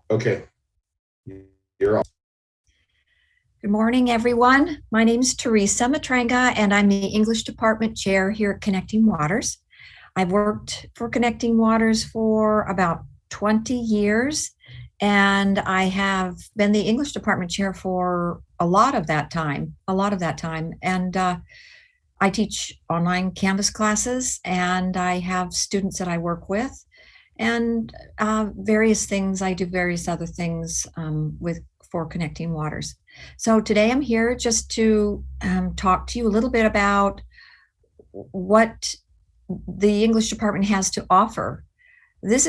Okay, you're on. Good morning, everyone. My name is Theresa Matranga, and I'm the English Department Chair here at Connecting Waters. I've worked for Connecting Waters for about 20 years, and I have been the English Department Chair for a lot of that time. And I teach online Canvas classes, and I have students that I work with, and various things. I do various other things with for Connecting Waters. So today I'm here just to talk to you a little bit about what the English department has to offer. This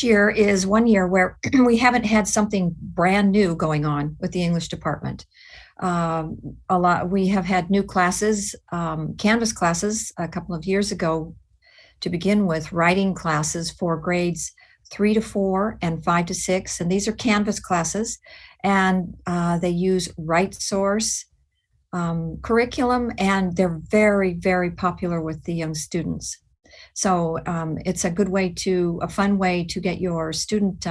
year is one year where we haven't had something brand new going on with the English department. A lot we have had new classes, Canvas classes, a couple of years ago to begin with, writing classes for grades 3 to 4 and 5 to 6. And these are Canvas classes, and they use RightSource curriculum, and they're very, very popular with the young students. So it's a fun way to get your student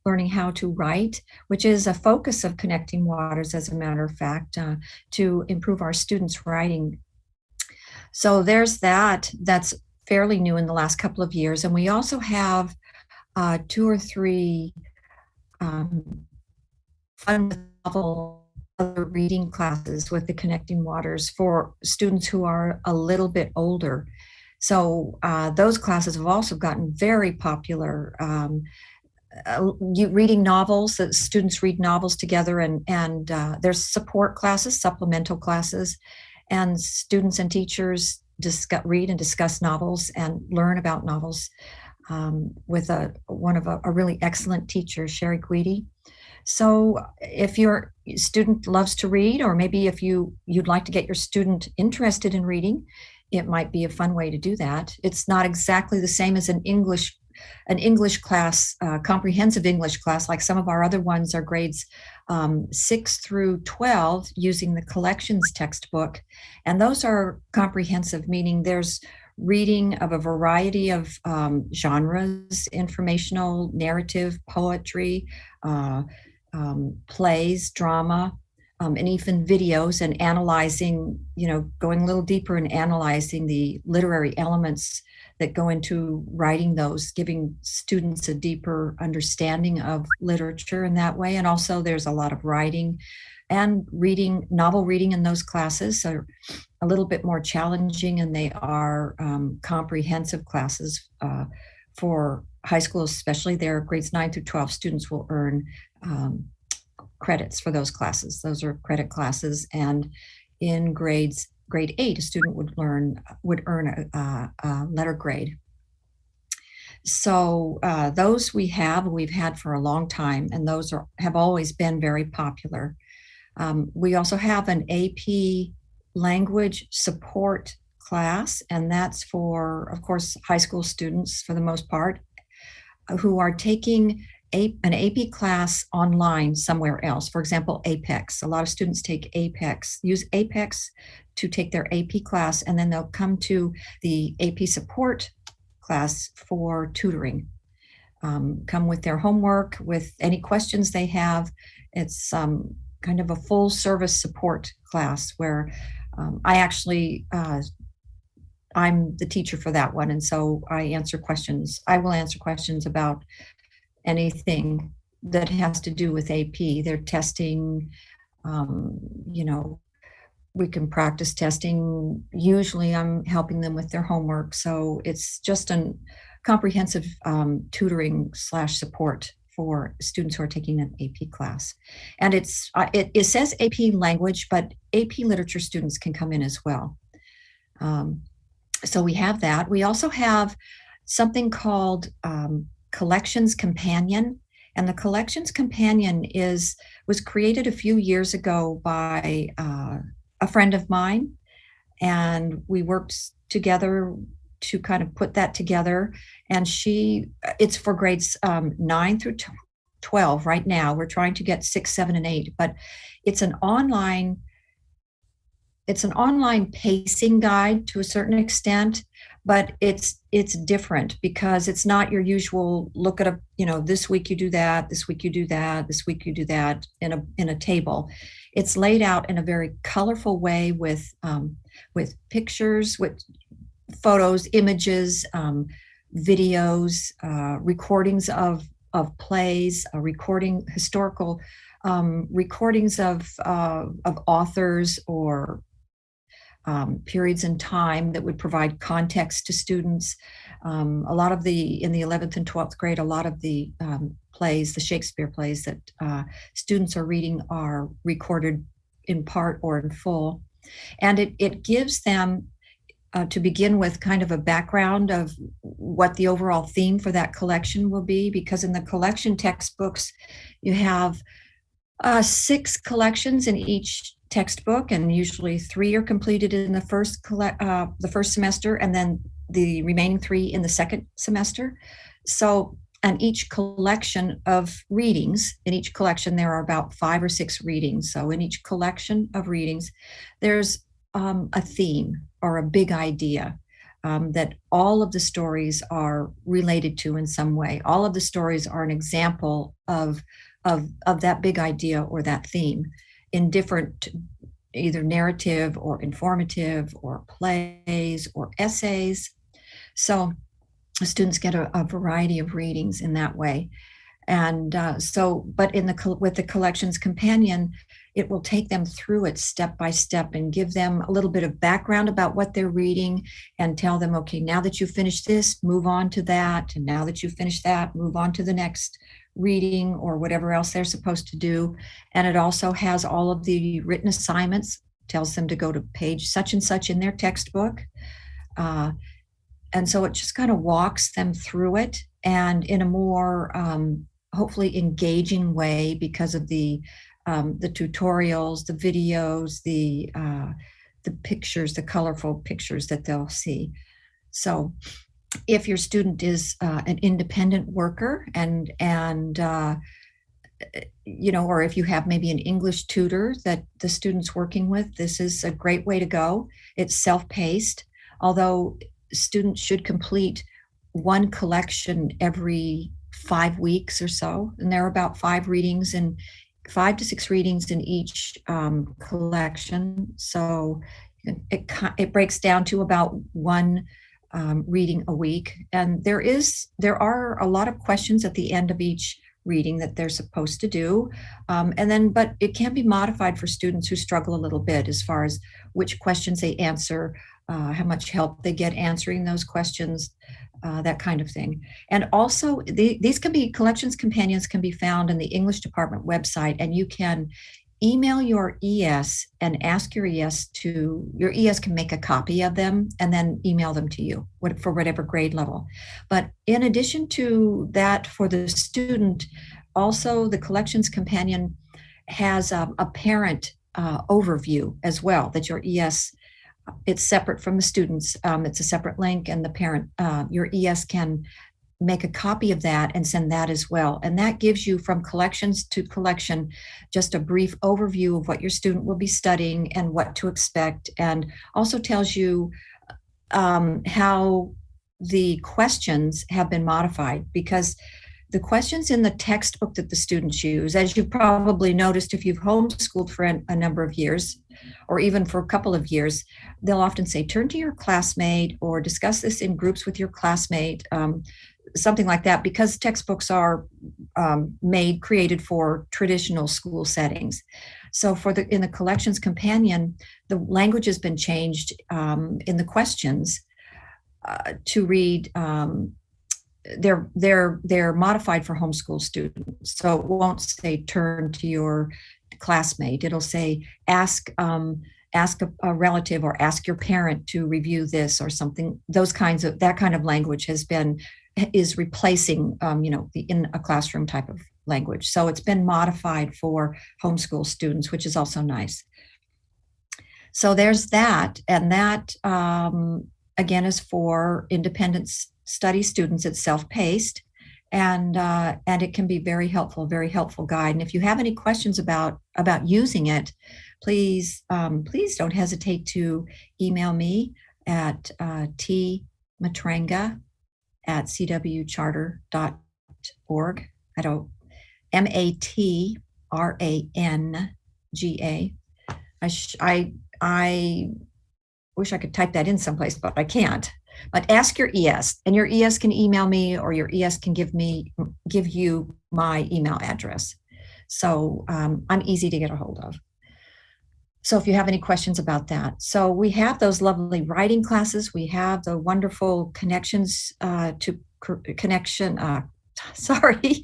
learning how to write, which is a focus of Connecting Waters, as a matter of fact, to improve our students' writing. So there's that. That's fairly new in the last couple of years. And we also have 2 or 3 fun novel other reading classes with the Connecting Waters for students who are a little bit older. So those classes have also gotten very popular. Reading novels, students read novels together, and there's support classes, supplemental classes, and students and teachers read and discuss novels and learn about novels with a really excellent teacher, Sherry Guidi. So if your student loves to read, or maybe if you'd like to get your student interested in reading, it might be a fun way to do that. It's not exactly the same as an English class, comprehensive English class, like some of our other ones are grades 6 through 12 using the collections textbook. And those are comprehensive, meaning there's reading of a variety of genres: informational, narrative, poetry, plays, drama, and even videos, and analyzing, going a little deeper and analyzing the literary elements that go into writing those, giving students a deeper understanding of literature in that way. And also there's a lot of writing and reading, novel reading in those classes are a little bit more challenging, and they are comprehensive classes for high school, especially. Their grades 9 through 12 students will earn credits for those classes. Those are credit classes. And in grade 8, a student would earn a letter grade. So those we've had for a long time, and those have always been very popular. We also have an AP language support class, and that's for, of course, high school students for the most part, who are taking an AP class online somewhere else. For example, Apex. A lot of students use Apex to take their AP class, and then they'll come to the AP support class for tutoring. Come with their homework, with any questions they have. It's kind of a full service support class where I'm the teacher for that one, and so I will answer questions about anything that has to do with AP. They're testing, we can practice testing. Usually I'm helping them with their homework. So it's just a comprehensive tutoring / support for students who are taking an AP class. And it says AP language, but AP literature students can come in as well. So we have that. We also have something called Collections Companion. And the Collections Companion was created a few years ago by a friend of mine, and we worked together to kind of put that together. And it's for grades 9 through 12 right now. We're trying to get 6, 7, and 8, but it's an online pacing guide to a certain extent. but it's different because it's not your usual look at a, this week you do that, this week you do that, this week you do that in a table. It's laid out in a very colorful way with pictures, with photos, images, videos, recordings of plays, historical recordings of authors or periods in time that would provide context to students. A lot of in the 11th and 12th grade, a lot of the plays, the Shakespeare plays that students are reading are recorded in part or in full. And it gives them, to begin with, kind of a background of what the overall theme for that collection will be, because in the collection textbooks, you have 6 collections in each textbook, and usually 3 are completed in the first semester, and then the remaining 3 in the second semester. So, and each collection of readings, in each collection there are about 5 or 6 readings. So in each collection of readings, there's a theme or a big idea that all of the stories are related to in some way. All of the stories are an example of that big idea or that theme in different, either narrative or informative or plays or essays. So students get a variety of readings in that way. And but with the collections companion, it will take them through it step by step and give them a little bit of background about what they're reading and tell them, okay, now that you've finished this, move on to that. And now that you've finished that, move on to the next reading or whatever else they're supposed to do. And it also has all of the written assignments, tells them to go to page such and such in their textbook. And so it just kind of walks them through it, and in a more hopefully engaging way, because of the tutorials, the videos, the pictures, the colorful pictures that they'll see. So if your student is an independent worker or if you have maybe an English tutor that the student's working with, this is a great way to go. It's self-paced, although students should complete one collection every 5 weeks or so. And there are about 5 to 6 readings in each collection. So it breaks down to about one reading a week. And there are a lot of questions at the end of each reading that they're supposed to do. But it can be modified for students who struggle a little bit as far as which questions they answer, how much help they get answering those questions, that kind of thing. And also these collections companions can be found in the English department website, and you can email your ES and ask your ES can make a copy of them and then email them to you for whatever grade level. But in addition to that, for the student, also the collections companion has a parent overview as well, that your ES, it's separate from the students. It's a separate link, and the parent, your ES can make a copy of that and send that as well. And that gives you, from collections to collection, just a brief overview of what your student will be studying and what to expect, and also tells you how the questions have been modified, because the questions in the textbook that the students use, as you've probably noticed if you've homeschooled for a number of years, or even for a couple of years, they'll often say, turn to your classmate or discuss this in groups with your classmate, something like that, because textbooks are created for traditional school settings. So in the collections companion, the language has been changed in the questions to read. They're modified for homeschool students. So it won't say turn to your classmate. It'll say ask a relative or ask your parent to review this or something. That kind of language is replacing in a classroom type of language. So it's been modified for homeschool students, which is also nice. So there's that, and that again is for independent study students. It's self-paced, and it can be very helpful guide. And if you have any questions about using it, please don't hesitate to email me at Matranga at cwcharter.org. I don't, Matranga. I wish I could type that in someplace, but I can't. But ask your ES, and your ES can email me, or your ES can give you my email address. So I'm easy to get a hold of. So if you have any questions about that. So we have those lovely writing classes. We have the wonderful connections to connection, sorry,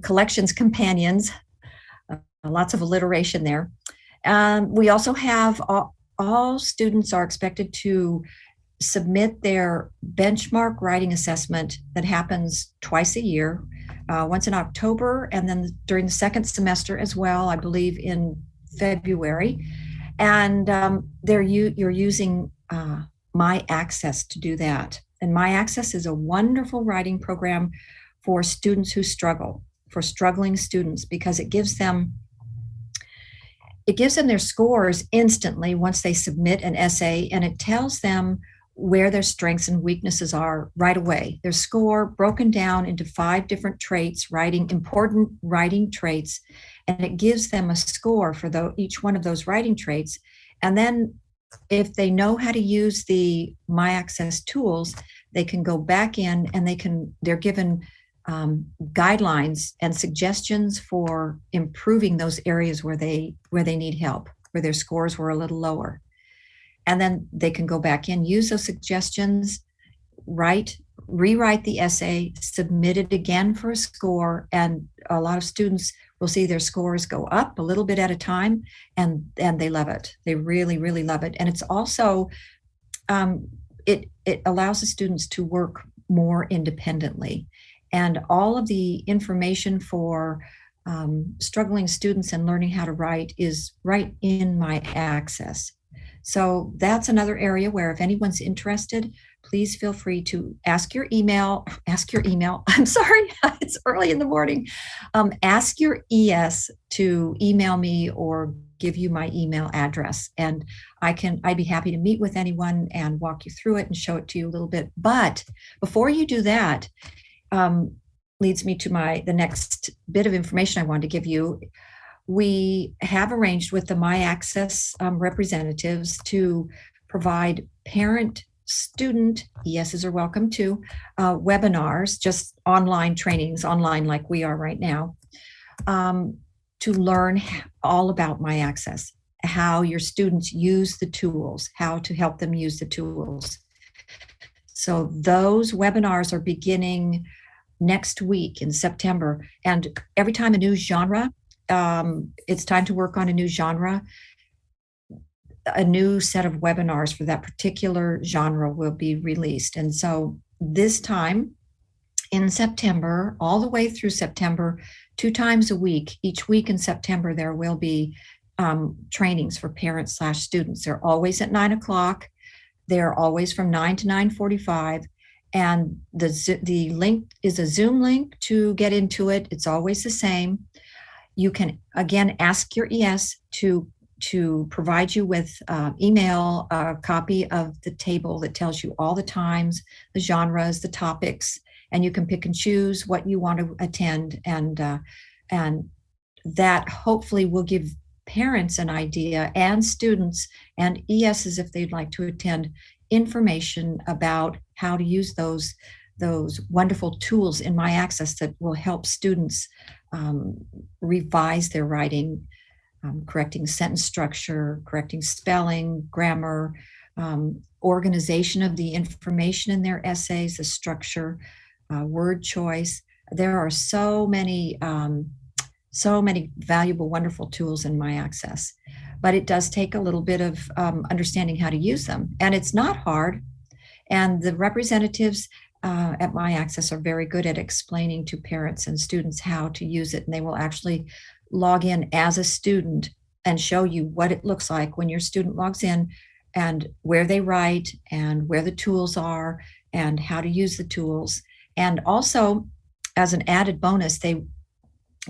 collections companions, lots of alliteration there. We also have all students are expected to submit their benchmark writing assessment that happens twice a year, once in October, and then during the second semester as well, I believe in February. And you're using My Access to do that. And My Access is a wonderful writing program for students who struggle, for struggling students, because it gives them their scores instantly once they submit an essay, and it tells them where their strengths and weaknesses are right away. Their score broken down into 5 different traits, important writing traits, and it gives them a score for each one of those writing traits. And then if they know how to use the My Access tools, they can go back in and they're given guidelines and suggestions for improving those areas where they need help, where their scores were a little lower. And then they can go back in, use those suggestions, rewrite the essay, submit it again for a score, and a lot of students will see their scores go up a little bit at a time, and they love it. They really, really love it. And it's also, it allows the students to work more independently. And all of the information for struggling students and learning how to write is right in My Access. So that's another area where if anyone's interested, please feel free to ask your email. I'm sorry, it's early in the morning. Ask your ES to email me or give you my email address. And I'd be happy to meet with anyone and walk you through it and show it to you a little bit. But before you do that, leads me to the next bit of information I wanted to give you. We have arranged with the My Access representatives to provide parent, student, ESs are welcome to, webinars, just online trainings, online like we are right now, to learn all about My Access, how your students use the tools, how to help them use the tools. So those webinars are beginning next week in September, and every time a new genre, it's time to work on a new genre, a new set of webinars for that particular genre will be released. And so this time in September, all the way through September, 2 times a week, each week in September, there will be trainings for parents/students. They're always at 9:00. They're always from 9 to 9:45. And the link is a Zoom link to get into it. It's always the same. You can, again, ask your ES to provide you with email a copy of the table that tells you all the times, the genres, the topics, and you can pick and choose what you want to attend. And that hopefully will give parents an idea, and students and ESs, if they'd like to attend, information about how to use those wonderful tools in My Access that will help students revise their writing, correcting sentence structure, correcting spelling, grammar, organization of the information in their essays, the structure, word choice. There are so many valuable, wonderful tools in My Access, but it does take a little bit of understanding how to use them. And it's not hard. And the representatives at My Access are very good at explaining to parents and students how to use it. And they will actually log in as a student and show you what it looks like when your student logs in, and where they write, and where the tools are, and how to use the tools. And also, as an added bonus, they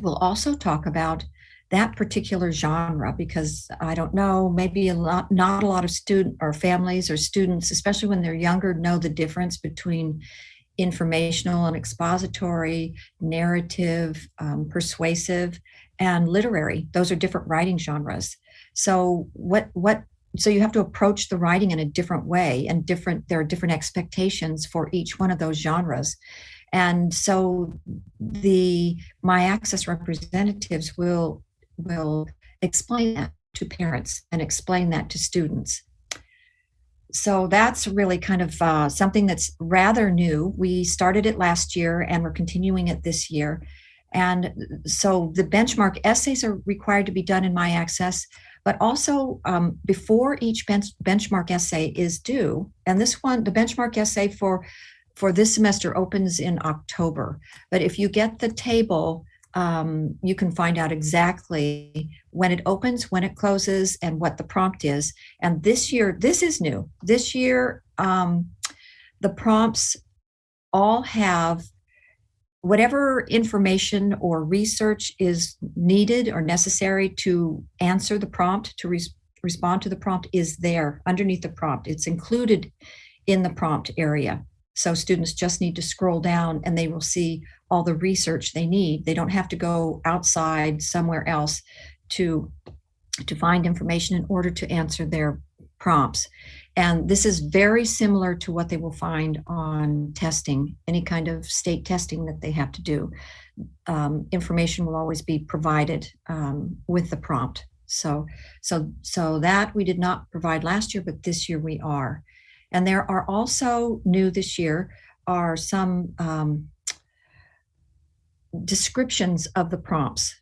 will also talk about that particular genre, because I don't know, maybe not a lot of student or families or students, especially when they're younger, know the difference between informational and expository, narrative, persuasive, and literary. Those are different writing genres. So so you have to approach the writing in a different way, and there are different expectations for each one of those genres. And so the My Access representatives will explain that to parents and explain that to students. So that's really kind of something that's rather new. We started it last year and we're continuing it this year. And so the benchmark essays are required to be done in My Access, but also before each benchmark essay is due, and this one, the benchmark essay for this semester opens in October. But if you get the table, you can find out exactly when it opens, when it closes, and what the prompt is. And this year, this is new. This year, the prompts all have whatever information or research is needed or necessary to answer the prompt, to respond to the prompt, is there underneath the prompt. It's included in the prompt area. So students just need to scroll down and they will see all the research they need. They don't have to go outside somewhere else to find information in order to answer their prompts. And this is very similar to what they will find on testing, any kind of state testing that they have to do. Information will always be provided with the prompt. So that we did not provide last year, but this year we are. And there are also new this year are some descriptions of the prompts,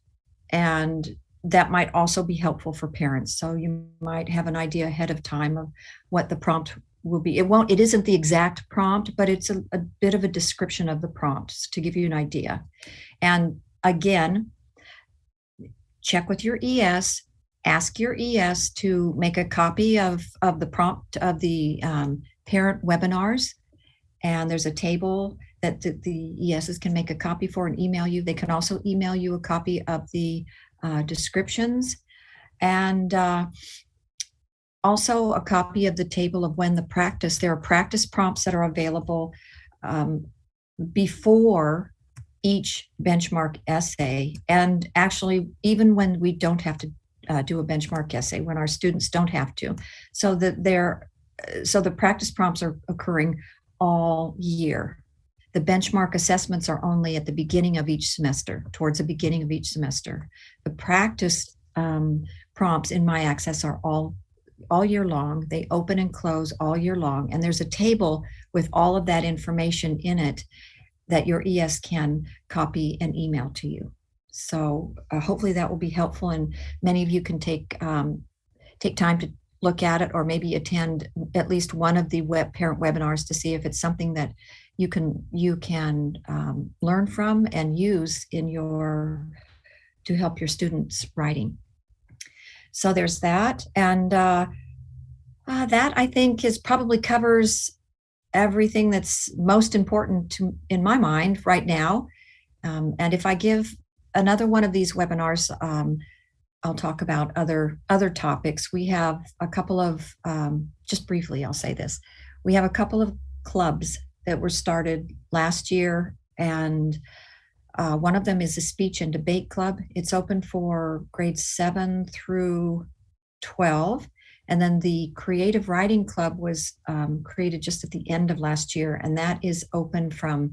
and that might also be helpful for parents. So you might have an idea ahead of time of what the prompt will be. It isn't the exact prompt, but it's a bit of a description of the prompts to give you an idea. And again, check with your ES. Ask your ES to make a copy of the prompt of the parent webinars. And there's a table that the ESs can make a copy for and email you. They can also email you a copy of the descriptions, and also a copy of the table of when there are practice prompts that are available before each benchmark essay. And actually, even when we don't have to do a benchmark essay, when our students don't have to. So the practice prompts are occurring all year. The benchmark assessments are only at the beginning of each semester, towards the beginning of each semester. The practice prompts in My Access are all year long. They open and close all year long. And there's a table with all of that information in it that your ES can copy and email to you. So hopefully that will be helpful, and many of you can take time to look at it, or maybe attend at least one of the parent webinars to see if it's something that you can learn from and use to help your students' writing. So there's that, and that I think probably covers everything that's most important in my mind right now. And if I give another one of these webinars, I'll talk about other topics. We have a couple of, just briefly, I'll say this. We have a couple of clubs that were started last year, and one of them is a speech and debate club. It's open for grades 7 through 12. And then the creative writing club was created just at the end of last year, and that is open for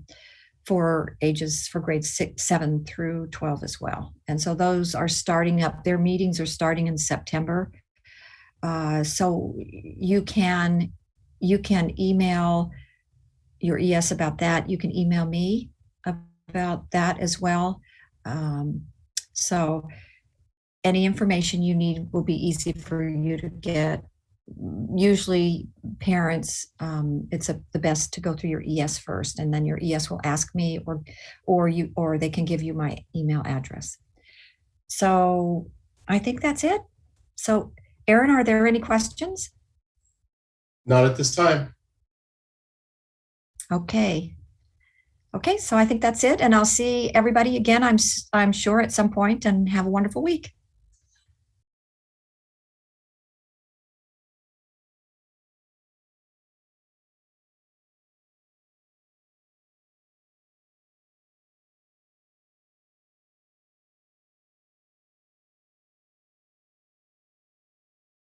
grades 7 through 12 as well. And so those are starting up. Their meetings are starting in September. So you can email your ES about that. You can email me about that as well. So any information you need will be easy for you to get. Usually parents, it's the best to go through your ES first, and then your ES will ask me, or they can give you my email address. So I think that's it. So Erin, are there any questions? Not at this time. Okay, so I think that's it, and I'll see everybody again, I'm sure, at some point, and have a wonderful week.